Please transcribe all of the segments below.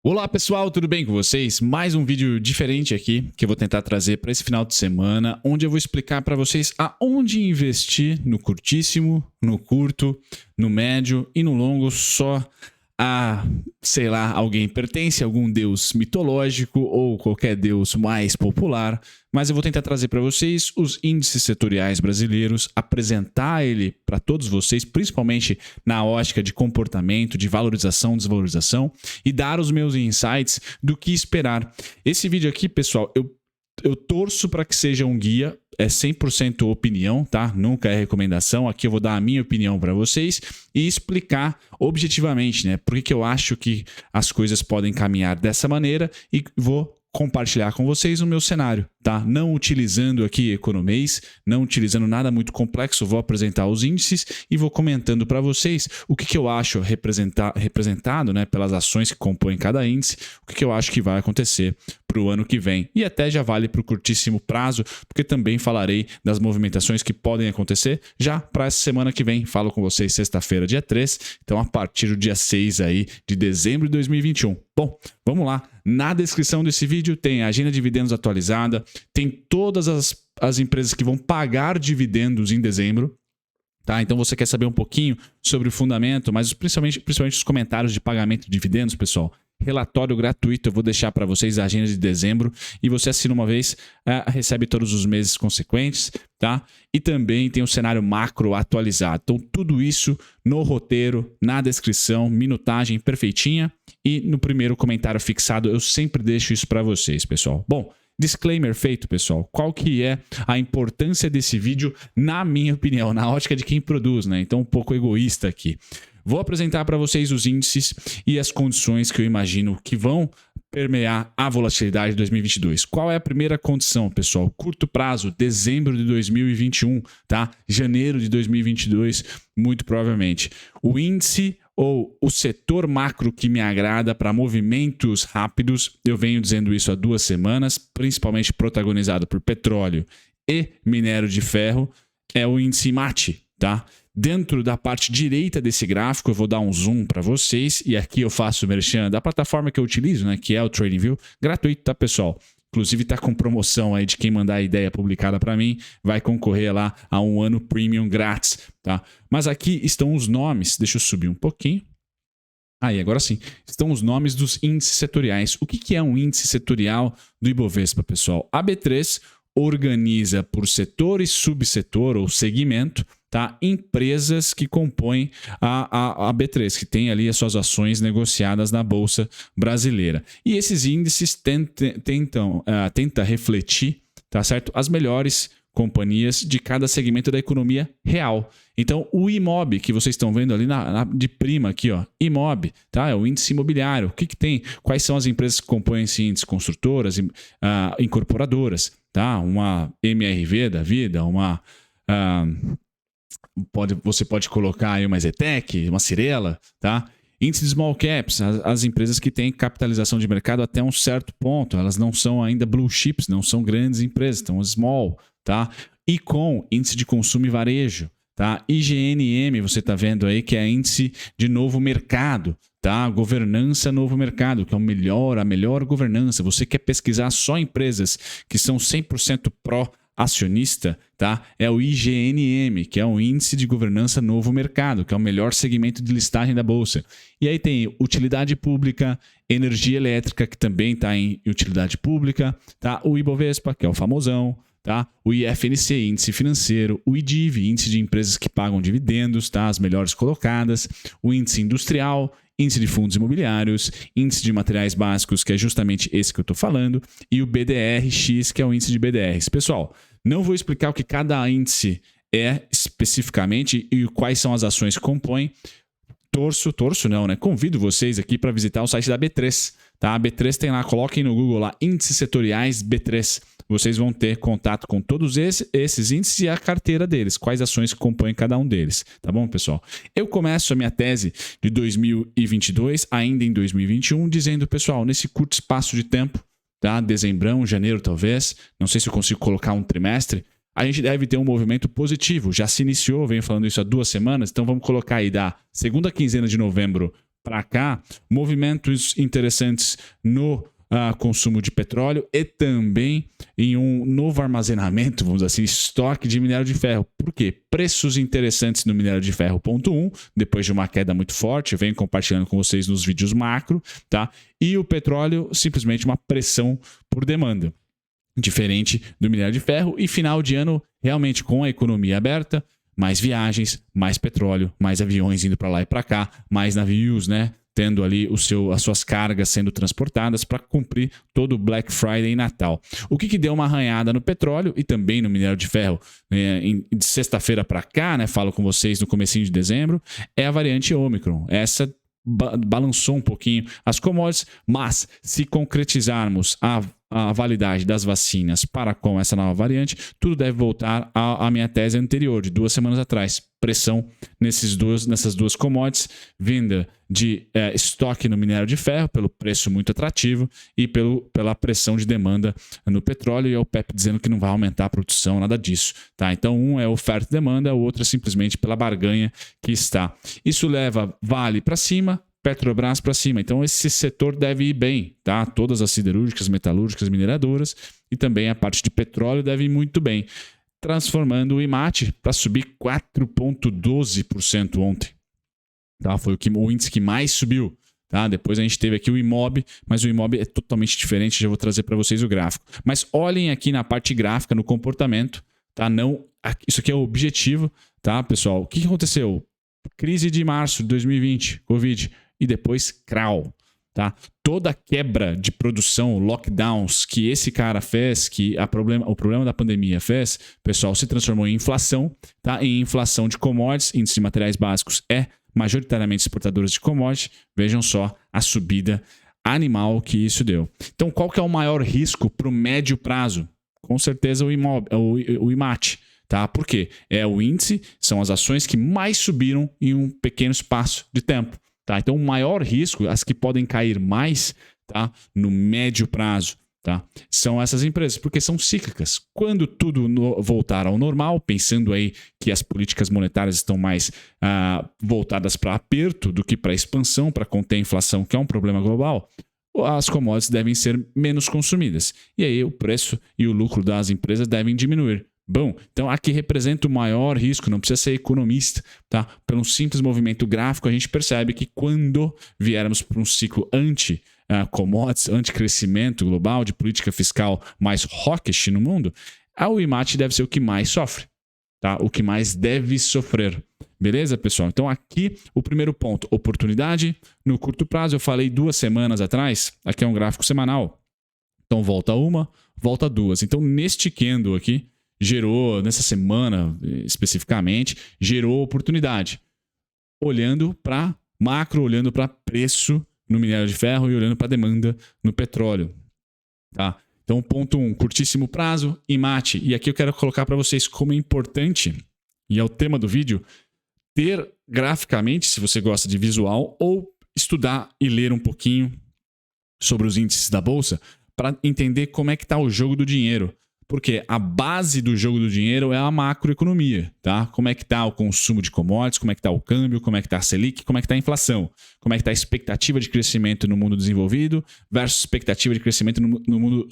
Olá pessoal, tudo bem com vocês? Mais um vídeo diferente aqui que eu vou tentar trazer para esse final de semana, onde eu vou explicar para vocês aonde investir no curtíssimo, no curto, no médio e no longo só a, sei lá, alguém pertence a algum deus mitológico ou qualquer deus mais popular, mas eu vou tentar trazer para vocês os índices setoriais brasileiros, apresentar ele para todos vocês, principalmente na ótica de comportamento, de valorização, desvalorização, e dar os meus insights do que esperar. Esse vídeo aqui, pessoal, eu torço para que seja um guia, é 100% opinião, tá? Nunca é recomendação. Aqui eu vou dar a minha opinião para vocês e explicar objetivamente, né? Por que eu acho que as coisas podem caminhar dessa maneira e vou compartilhar com vocês o meu cenário, tá? Não utilizando aqui economês, não utilizando nada muito complexo, vou apresentar os índices e vou comentando para vocês o que eu acho representado, né, pelas ações que compõem cada índice, o que eu acho que vai acontecer para o ano que vem. E até já vale para o curtíssimo prazo, porque também falarei das movimentações que podem acontecer já para essa semana que vem. Falo com vocês sexta-feira, dia 3, então a partir do dia 6 aí de dezembro de 2021. Bom, vamos lá. Na descrição desse vídeo tem a agenda de dividendos atualizada, tem todas as empresas que vão pagar dividendos em dezembro. Tá? Então você quer saber um pouquinho sobre o fundamento, mas principalmente os comentários de pagamento de dividendos, pessoal. Relatório gratuito, eu vou deixar para vocês a agenda de dezembro e você assina uma vez, recebe todos os meses consequentes, tá? E também tem o cenário macro atualizado. Então tudo isso no roteiro, na descrição, minutagem perfeitinha e no primeiro comentário fixado eu sempre deixo isso para vocês, pessoal. Bom, disclaimer feito, pessoal. Qual que é a importância desse vídeo, na minha opinião, na ótica de quem produz, né? Então um pouco egoísta aqui. Vou apresentar para vocês os índices e as condições que eu imagino que vão permear a volatilidade de 2022. Qual é a primeira condição, pessoal? Curto prazo, dezembro de 2021, tá? Janeiro de 2022, muito provavelmente. O índice ou o setor macro que me agrada para movimentos rápidos, eu venho dizendo isso há 2 semanas, principalmente protagonizado por petróleo e minério de ferro, é o índice MATI, tá? Dentro da parte direita desse gráfico, eu vou dar um zoom para vocês e aqui eu faço o merchan da plataforma que eu utilizo, né, que é o TradingView, gratuito, tá, pessoal? Inclusive está com promoção aí de quem mandar a ideia publicada para mim, vai concorrer lá a 1 ano premium grátis, tá? Mas aqui estão os nomes, deixa eu subir um pouquinho. Aí, agora sim, estão os nomes dos índices setoriais. O que é um índice setorial do Ibovespa, pessoal? A B3 organiza por setor e subsetor ou segmento, tá? Empresas que compõem a B3, que tem ali as suas ações negociadas na Bolsa Brasileira. E esses índices tentam refletir, tá certo? As melhores companhias de cada segmento da economia real. Então, o IMOB, que vocês estão vendo ali de prima aqui, ó, IMOB, tá? É o índice imobiliário. O que tem? Quais são as empresas que compõem esse índice? Construtoras, incorporadoras, tá? Uma MRV da vida, uma... você pode colocar aí uma Zetec, uma Cirela, tá? Índice de small caps, as empresas que têm capitalização de mercado até um certo ponto, elas não são ainda blue chips, não são grandes empresas, então small, tá? E com índice de consumo e varejo, tá? IGNM, você está vendo aí que é índice de novo mercado, tá? Governança novo mercado, que é a melhor governança. Você quer pesquisar só empresas que são 100% pró-acionista, tá? É o IGNM, que é o Índice de Governança Novo Mercado, que é o melhor segmento de listagem da Bolsa. E aí tem utilidade pública, energia elétrica, que também está em utilidade pública, tá? O Ibovespa, que é o famosão, tá? O IFNC, índice financeiro, o IDIV, índice de empresas que pagam dividendos, tá? As melhores colocadas, o índice industrial, índice de fundos imobiliários, índice de materiais básicos, que é justamente esse que eu estou falando, e o BDRX, que é o índice de BDRs. Pessoal, não vou explicar o que cada índice é especificamente e quais são as ações que compõem. Torço não, né? Convido vocês aqui para visitar o site da B3, tá? A B3 tem lá, coloquem no Google lá, índices setoriais B3. Vocês vão ter contato com todos esses índices e a carteira deles, quais ações compõem cada um deles, tá bom, pessoal? Eu começo a minha tese de 2022, ainda em 2021, dizendo, pessoal, nesse curto espaço de tempo, tá? Dezembrão, janeiro talvez, não sei se eu consigo colocar um trimestre, a gente deve ter um movimento positivo. Já se iniciou, venho falando isso há 2 semanas, então vamos colocar aí da segunda quinzena de novembro para cá, movimentos interessantes no consumo de petróleo e também em um novo armazenamento, vamos dizer assim, estoque de minério de ferro. Por quê? Preços interessantes no minério de ferro, ponto 1, depois de uma queda muito forte, eu venho compartilhando com vocês nos vídeos macro, tá? E o petróleo, simplesmente uma pressão por demanda, diferente do minério de ferro. E final de ano, realmente com a economia aberta, mais viagens, mais petróleo, mais aviões indo para lá e para cá, mais navios, né? Tendo ali as suas cargas sendo transportadas para cumprir todo o Black Friday e Natal. O que deu uma arranhada no petróleo e também no minério de ferro de sexta-feira para cá, né? Falo com vocês no comecinho de dezembro, é a variante Ômicron. Essa balançou um pouquinho as commodities, mas se concretizarmos a validade das vacinas para com essa nova variante, tudo deve voltar à minha tese anterior, de 2 semanas atrás. Pressão nessas duas commodities, vinda de estoque no minério de ferro, pelo preço muito atrativo, e pela pressão de demanda no petróleo, e a OPEP dizendo que não vai aumentar a produção, nada disso. Tá? Então, um é oferta e demanda, o outro é simplesmente pela barganha que está. Isso leva Vale para cima, Petrobras para cima. Então, esse setor deve ir bem, tá? Todas as siderúrgicas, metalúrgicas, mineradoras e também a parte de petróleo deve ir muito bem, transformando o IMAT para subir 4,12% ontem. Tá? Foi o índice que mais subiu. Tá? Depois a gente teve aqui o IMOB, mas o IMOB é totalmente diferente, já vou trazer para vocês o gráfico. Mas olhem aqui na parte gráfica, no comportamento. Tá? Isso aqui é o objetivo, tá, pessoal? O que aconteceu? Crise de março de 2020, Covid. E depois CRAU, tá? Toda a quebra de produção, lockdowns que esse cara fez, que o problema da pandemia fez, pessoal, se transformou em inflação, tá? Em inflação de commodities, índice de materiais básicos é majoritariamente exportadores de commodities. Vejam só a subida animal que isso deu. Então, qual que é o maior risco para o médio prazo? Com certeza o IMAT. Tá? Por quê? É o índice, são as ações que mais subiram em um pequeno espaço de tempo. Tá? Então, o maior risco, as que podem cair mais, tá? No médio prazo, tá? São essas empresas, porque são cíclicas. Quando tudo voltar ao normal, pensando aí que as políticas monetárias estão mais voltadas para aperto do que para expansão, para conter a inflação, que é um problema global, as commodities devem ser menos consumidas. E aí o preço e o lucro das empresas devem diminuir. Bom, então aqui representa o maior risco, não precisa ser economista, tá? Pelo simples movimento gráfico, a gente percebe que quando viermos para um ciclo anti-commodities, anti-crescimento global, de política fiscal mais hawkish no mundo, o IMAT deve ser o que mais sofre, tá? O que mais deve sofrer. Beleza, pessoal? Então aqui o primeiro ponto, oportunidade no curto prazo. Eu falei 2 semanas atrás, aqui é um gráfico semanal. Então volta uma, volta duas. Então neste candle aqui, gerou, nessa semana especificamente, gerou oportunidade. Olhando para macro, olhando para preço no minério de ferro e olhando para demanda no petróleo. Tá? Então, ponto 1, curtíssimo prazo, IMAT. E aqui eu quero colocar para vocês como é importante, e é o tema do vídeo, ter graficamente, se você gosta de visual, ou estudar e ler um pouquinho sobre os índices da Bolsa para entender como é que está o jogo do dinheiro. Porque a base do jogo do dinheiro é a macroeconomia, tá? Como é que está o consumo de commodities, como é que está o câmbio, como é que está a Selic, como é que está a inflação, como é que está a expectativa de crescimento no mundo desenvolvido versus expectativa de crescimento no mundo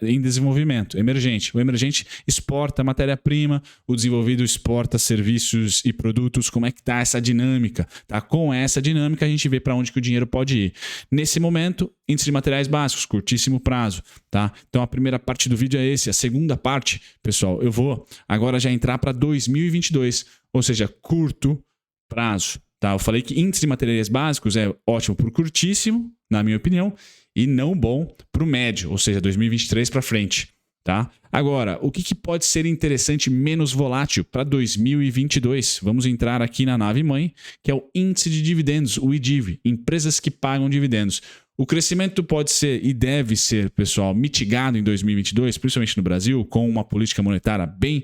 em desenvolvimento, emergente. O emergente exporta matéria-prima, o desenvolvido exporta serviços e produtos. Como é que está essa dinâmica? Tá? Com essa dinâmica a gente vê para onde que o dinheiro pode ir. Nesse momento, índice de materiais básicos, curtíssimo prazo, tá? Então a primeira parte do vídeo é esse. A segunda parte, pessoal, eu vou agora já entrar para 2022, ou seja, curto prazo, tá? Eu falei que índice de materiais básicos é ótimo para o curtíssimo, na minha opinião, e não bom para o médio, ou seja, 2023 para frente, tá? Agora, o que pode ser interessante menos volátil para 2022? Vamos entrar aqui na nave mãe, que é o índice de dividendos, o IDIV, empresas que pagam dividendos. O crescimento pode ser e deve ser, pessoal, mitigado em 2022, principalmente no Brasil, com uma política monetária bem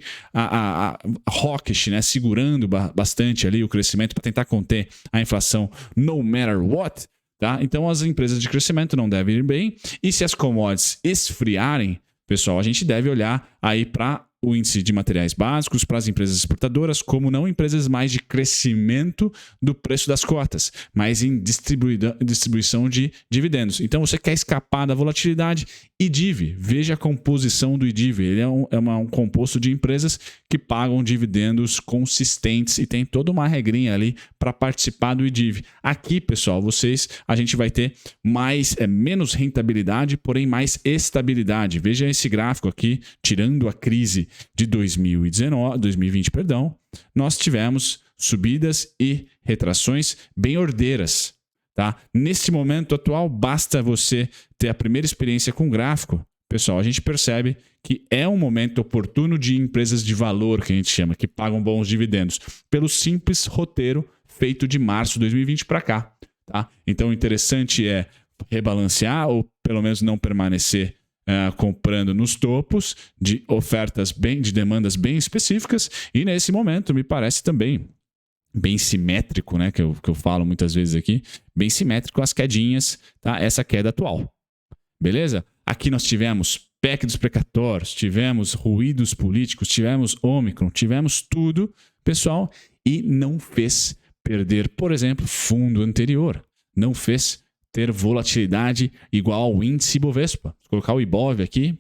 hawkish, né, segurando bastante ali o crescimento para tentar conter a inflação no matter what. Tá? Então as empresas de crescimento não devem ir bem. E se as commodities esfriarem, pessoal, a gente deve olhar aí para o índice de materiais básicos para as empresas exportadoras, como não empresas mais de crescimento do preço das cotas, mas em distribuição de dividendos. Então, você quer escapar da volatilidade, IDIV, veja a composição do IDIV. Ele é um composto de empresas que pagam dividendos consistentes e tem toda uma regrinha ali para participar do IDIV. Aqui, pessoal, a gente vai ter menos rentabilidade, porém mais estabilidade. Veja esse gráfico aqui, tirando a crise de 2020, nós tivemos subidas e retrações bem ordeiras. Tá? Nesse momento atual, basta você ter a primeira experiência com gráfico. Pessoal, a gente percebe que é um momento oportuno de empresas de valor, que a gente chama, que pagam bons dividendos, pelo simples roteiro feito de março de 2020 para cá. Tá? Então, o interessante é rebalancear ou pelo menos não permanecer comprando nos topos de ofertas de demandas bem específicas, e nesse momento me parece também bem simétrico, né, que eu falo muitas vezes aqui, bem simétrico as quedinhas, tá? Essa queda atual. Beleza? Aqui nós tivemos PEC dos precatórios, tivemos ruídos políticos, tivemos Ômicron, tivemos tudo, pessoal, e não fez perder, por exemplo, fundo anterior, não fez ter volatilidade igual ao índice Ibovespa. Se colocar o Ibov aqui,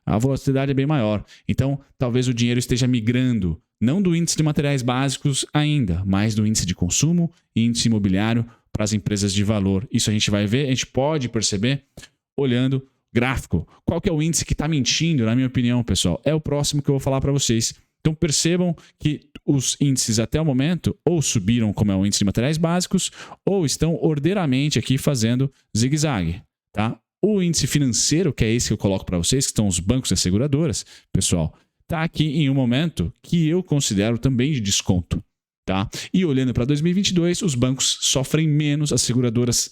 a volatilidade é bem maior. Então, talvez o dinheiro esteja migrando, não do índice de materiais básicos ainda, mas do índice de consumo e índice imobiliário para as empresas de valor. Isso a gente vai ver, a gente pode perceber olhando gráfico. Qual que é o índice que está mentindo, na minha opinião, pessoal? É o próximo que eu vou falar para vocês. Então, percebam que os índices até o momento ou subiram, como é o índice de materiais básicos, ou estão ordeiramente aqui fazendo zigue-zague. Tá? O índice financeiro, que é esse que eu coloco para vocês, que estão os bancos e as seguradoras, pessoal, está aqui em um momento que eu considero também de desconto. Tá? E olhando para 2022, os bancos sofrem menos, as seguradoras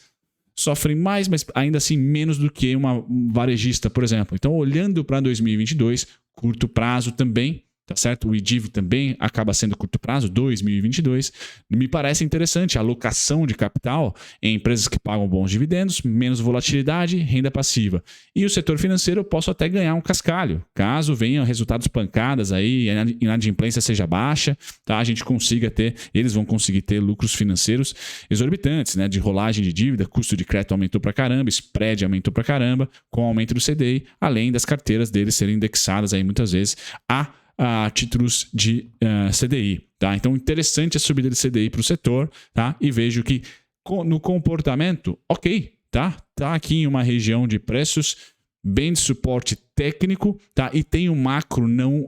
sofrem mais, mas ainda assim menos do que uma varejista, por exemplo. Então, olhando para 2022, curto prazo também, tá certo? O IDIV também acaba sendo curto prazo, 2022. Me parece interessante a alocação de capital em empresas que pagam bons dividendos, menos volatilidade, renda passiva. E o setor financeiro eu posso até ganhar um cascalho, caso venham resultados pancadas aí, a inadimplência seja baixa, tá? A gente consiga ter, eles vão conseguir ter lucros financeiros exorbitantes, né? De rolagem de dívida, custo de crédito aumentou pra caramba, spread aumentou pra caramba, com o aumento do CDI, além das carteiras deles serem indexadas aí muitas vezes a títulos de CDI. Tá? Então, interessante a subida de CDI para o setor, tá? E vejo que no comportamento, ok, tá aqui em uma região de preços bem de suporte técnico, tá? E tem um macro não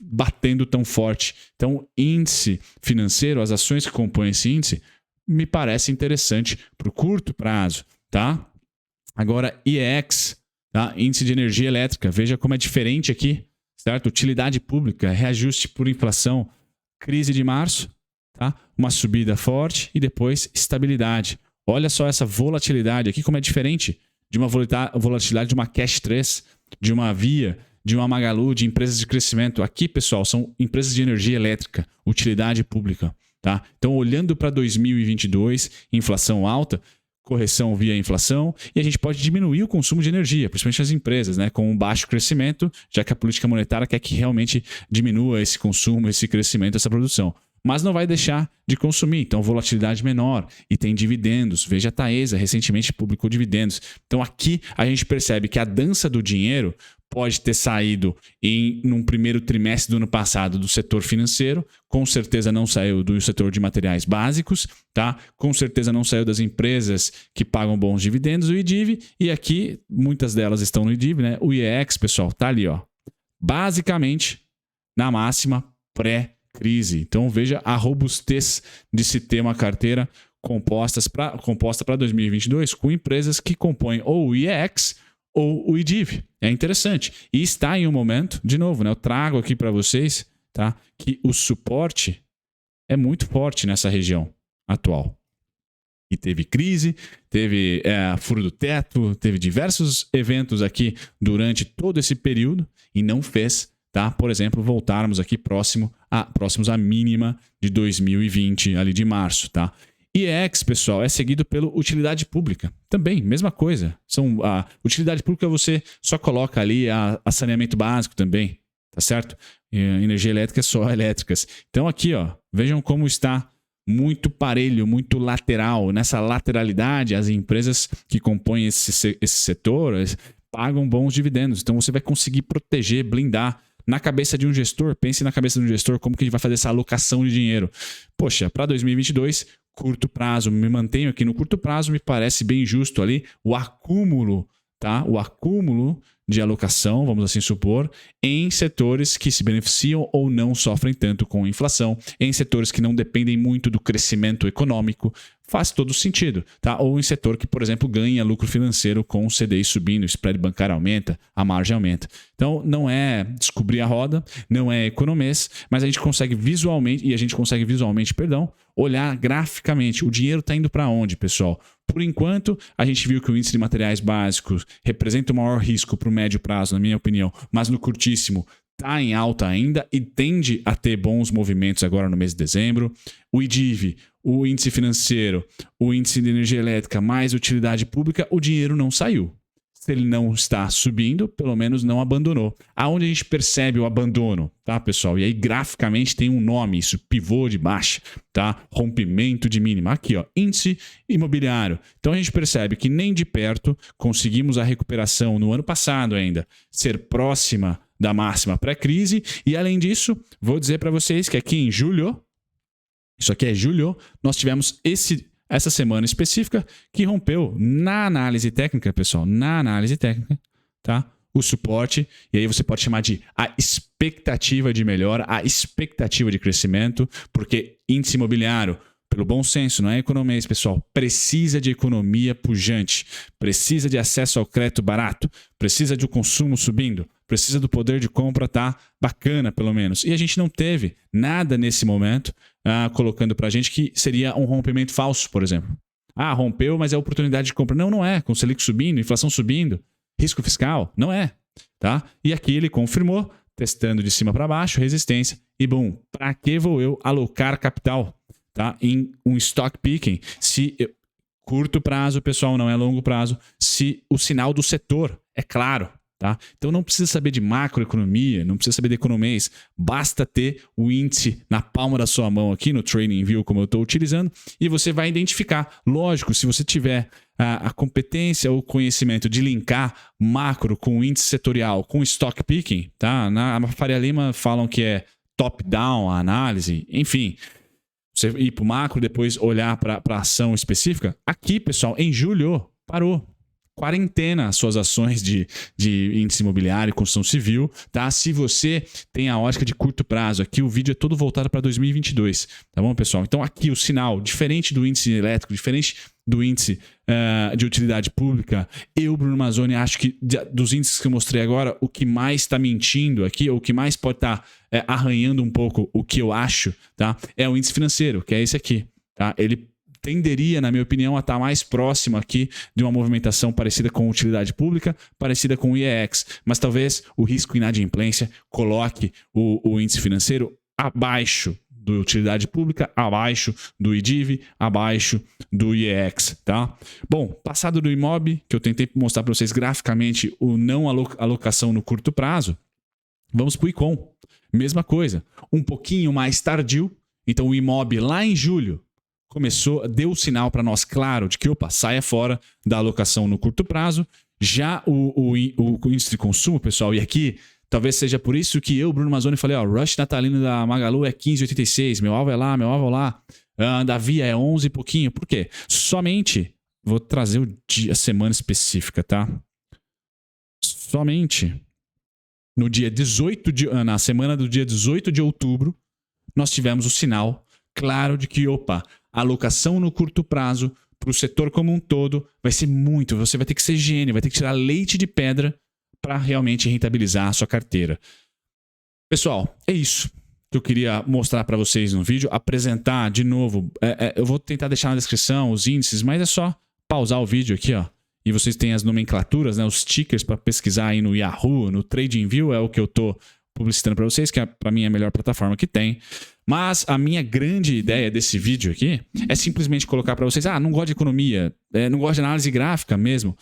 batendo tão forte. Então, índice financeiro, as ações que compõem esse índice, me parece interessante para o curto prazo. Tá? Agora, IEX, tá? Índice de energia elétrica, veja como é diferente aqui. Certo? Utilidade pública, reajuste por inflação, crise de março, tá? Uma subida forte e depois estabilidade. Olha só essa volatilidade aqui, como é diferente de uma volatilidade de uma Cash 3, de uma Via, de uma Magalu, de empresas de crescimento. Aqui, pessoal, são empresas de energia elétrica, utilidade pública. Tá? Então, olhando para 2022, inflação alta, correção via inflação, e a gente pode diminuir o consumo de energia, principalmente as empresas, né, com um baixo crescimento, já que a política monetária quer que realmente diminua esse consumo, esse crescimento, essa produção. Mas não vai deixar de consumir, então volatilidade menor e tem dividendos. Veja a Taesa, recentemente publicou dividendos. Então aqui a gente percebe que a dança do dinheiro pode ter saído num primeiro trimestre do ano passado do setor financeiro, com certeza não saiu do setor de materiais básicos, tá? Com certeza não saiu das empresas que pagam bons dividendos, o IDIV, e aqui muitas delas estão no IDIV, né? O IEX, pessoal, tá ali, ó, basicamente na máxima pré-crise. Então veja a robustez de se ter uma carteira composta para 2022 com empresas que compõem ou o IEX ou o IDIV. É interessante. E está em um momento, de novo, né, eu trago aqui para vocês, tá, que o suporte é muito forte nessa região atual. E teve crise, teve furo do teto, teve diversos eventos aqui durante todo esse período e não fez, tá? Por exemplo, voltarmos aqui próximos à mínima de 2020, ali de março, tá? IEX, pessoal, é seguido pelo utilidade pública. Também, mesma coisa. A utilidade pública você só coloca ali a saneamento básico também. tá certo? Energia elétrica é só elétricas. Então aqui, ó, vejam como está muito parelho, muito lateral. Nessa lateralidade, as empresas que compõem esse setor pagam bons dividendos. Então você vai conseguir proteger, blindar. Na cabeça de um gestor, pense na cabeça de um gestor, como que ele vai fazer essa alocação de dinheiro. Poxa, para 2022, curto prazo, me mantenho aqui no curto prazo, me parece bem justo ali o acúmulo, tá? O acúmulo de alocação, vamos assim supor, em setores que se beneficiam ou não sofrem tanto com a inflação, em setores que não dependem muito do crescimento econômico, faz todo sentido, tá? Ou em setor que, por exemplo, ganha lucro financeiro com o CDI subindo, o spread bancário aumenta, a margem aumenta. Então, não é descobrir a roda, não é economês, mas a gente consegue visualmente, olhar graficamente. O dinheiro está indo para onde, pessoal? Por enquanto, a gente viu que o índice de materiais básicos representa o maior risco para o médio prazo, na minha opinião, mas no curtíssimo está em alta ainda e tende a ter bons movimentos agora no mês de dezembro. O IDIV, o índice financeiro, o índice de energia elétrica mais utilidade pública, o dinheiro não saiu. Se ele não está subindo, pelo menos não abandonou. Aonde a gente percebe o abandono, tá, pessoal? E aí, graficamente, tem um nome, isso, pivô de baixa, tá? Rompimento de mínima. Aqui, ó, índice imobiliário. Então, a gente percebe que nem de perto conseguimos a recuperação no ano passado ainda ser próxima da máxima pré-crise. E, além disso, vou dizer para vocês que aqui em julho, isso aqui é julho, nós tivemos essa semana específica que rompeu na análise técnica, pessoal, na análise técnica, tá? O suporte, e aí você pode chamar de a expectativa de melhora, a expectativa de crescimento, porque índice imobiliário, pelo bom senso, não é economês, pessoal, precisa de economia pujante, precisa de acesso ao crédito barato, precisa do consumo subindo, precisa do poder de compra tá bacana, pelo menos. E a gente não teve nada nesse momento colocando para a gente que seria um rompimento falso, por exemplo. Rompeu, mas é oportunidade de compra. Não, não é. Com o Selic subindo, inflação subindo, risco fiscal, não é. Tá? E aqui ele confirmou, testando de cima para baixo, resistência, e bom, para que vou eu alocar capital, tá? Em um stock picking, curto prazo, pessoal, não é longo prazo, se o sinal do setor é claro. Tá? Então não precisa saber de macroeconomia, não precisa saber de economês, basta ter o índice na palma da sua mão aqui no TradingView, como eu estou utilizando, e você vai identificar. Lógico, se você tiver a competência ou conhecimento de linkar macro com índice setorial, com stock picking, tá? Na Faria Lima falam que é top-down a análise, enfim. Você ir para o macro, depois olhar para a ação específica. Aqui, pessoal, em julho, parou. Quarentena as suas ações de índice imobiliário e construção civil, tá? Se você tem a ótica de curto prazo, aqui o vídeo é todo voltado para 2022, tá bom, pessoal? Então aqui o sinal, diferente do índice elétrico, diferente do índice de utilidade pública, eu, Bruno Mazzoni, acho que dos índices que eu mostrei agora, o que mais está mentindo aqui, ou o que mais pode estar arranhando um pouco o que eu acho, tá? É o índice financeiro, que é esse aqui, tá? Ele tenderia, na minha opinião, a estar mais próximo aqui de uma movimentação parecida com utilidade pública, parecida com o IEX, mas talvez o risco inadimplência coloque o índice financeiro abaixo da utilidade pública, abaixo do IDIV, abaixo do IEX, tá? Bom, passado do IMOB, que eu tentei mostrar para vocês graficamente o não alocação no curto prazo, vamos para o ICOM. Mesma coisa, um pouquinho mais tardio, então o IMOB lá em julho, deu o sinal para nós claro de que, saia fora da alocação no curto prazo. Já o índice de consumo, pessoal, e aqui talvez seja por isso que eu, Bruno Mazzoni, falei, rush natalino da Magalu é 15,86, meu alvo é lá, da Via é 11 e pouquinho. Por quê? Somente, vou trazer a semana específica, tá? Somente no dia 18 na semana do dia 18 de outubro, nós tivemos o sinal claro de que, a alocação no curto prazo para o setor como um todo vai ser muito. Você vai ter que ser gênio, vai ter que tirar leite de pedra para realmente rentabilizar a sua carteira. Pessoal, é isso que eu queria mostrar para vocês no vídeo. Apresentar de novo. Eu vou tentar deixar na descrição os índices, mas é só pausar o vídeo aqui, e vocês têm as nomenclaturas, né, os tickers para pesquisar aí no Yahoo, no TradingView, é o que eu estou publicitando para vocês, que para mim é a melhor plataforma que tem. Mas a minha grande ideia desse vídeo aqui é simplesmente colocar para vocês, não gosto de economia, não gosto de análise gráfica mesmo.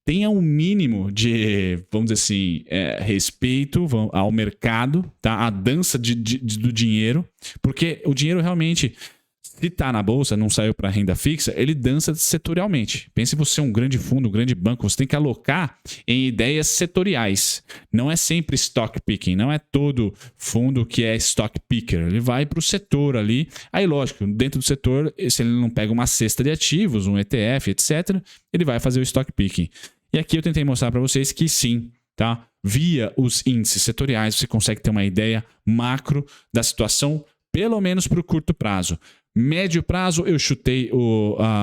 tenha um mínimo de, vamos dizer assim, respeito ao mercado, tá? A dança do dinheiro, porque o dinheiro realmente, se está na bolsa, não saiu para renda fixa, ele dança setorialmente. Pense você um grande fundo, um grande banco, você tem que alocar em ideias setoriais. Não é sempre stock picking, não é todo fundo que é stock picker. Ele vai para o setor ali. Aí, lógico, dentro do setor, se ele não pega uma cesta de ativos, um ETF, etc., ele vai fazer o stock picking. E aqui eu tentei mostrar para vocês que sim, tá? Via os índices setoriais, você consegue ter uma ideia macro da situação, pelo menos para o curto prazo. Médio prazo, eu chutei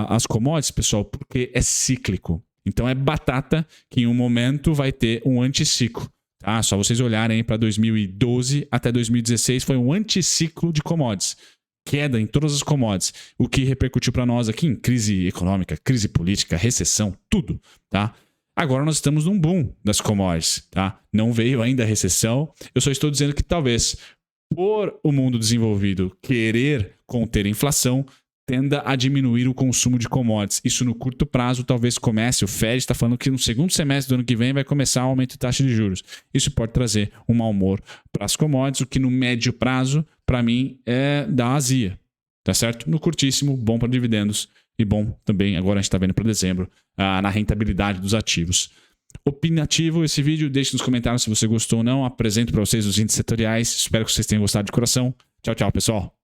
as commodities, pessoal, porque é cíclico. Então é batata que em um momento vai ter um anticiclo. Tá? Só vocês olharem para 2012 até 2016, foi um anticiclo de commodities. Queda em todas as commodities. O que repercutiu para nós aqui em crise econômica, crise política, recessão, tudo. Tá? Agora nós estamos num boom das commodities. Tá? Não veio ainda a recessão. Eu só estou dizendo que talvez, por o mundo desenvolvido querer conter a inflação, tenda a diminuir o consumo de commodities. Isso no curto prazo talvez comece. O Fed está falando que no segundo semestre do ano que vem vai começar o aumento de taxa de juros. Isso pode trazer um mau humor para as commodities, o que no médio prazo, para mim, é da azia. Tá certo? No curtíssimo, bom para dividendos e bom também, agora a gente está vendo para dezembro, na rentabilidade dos ativos. Opinativo esse vídeo, deixe nos comentários se você gostou ou não. Apresento para vocês os índices setoriais. Espero que vocês tenham gostado de coração. Tchau, tchau, pessoal.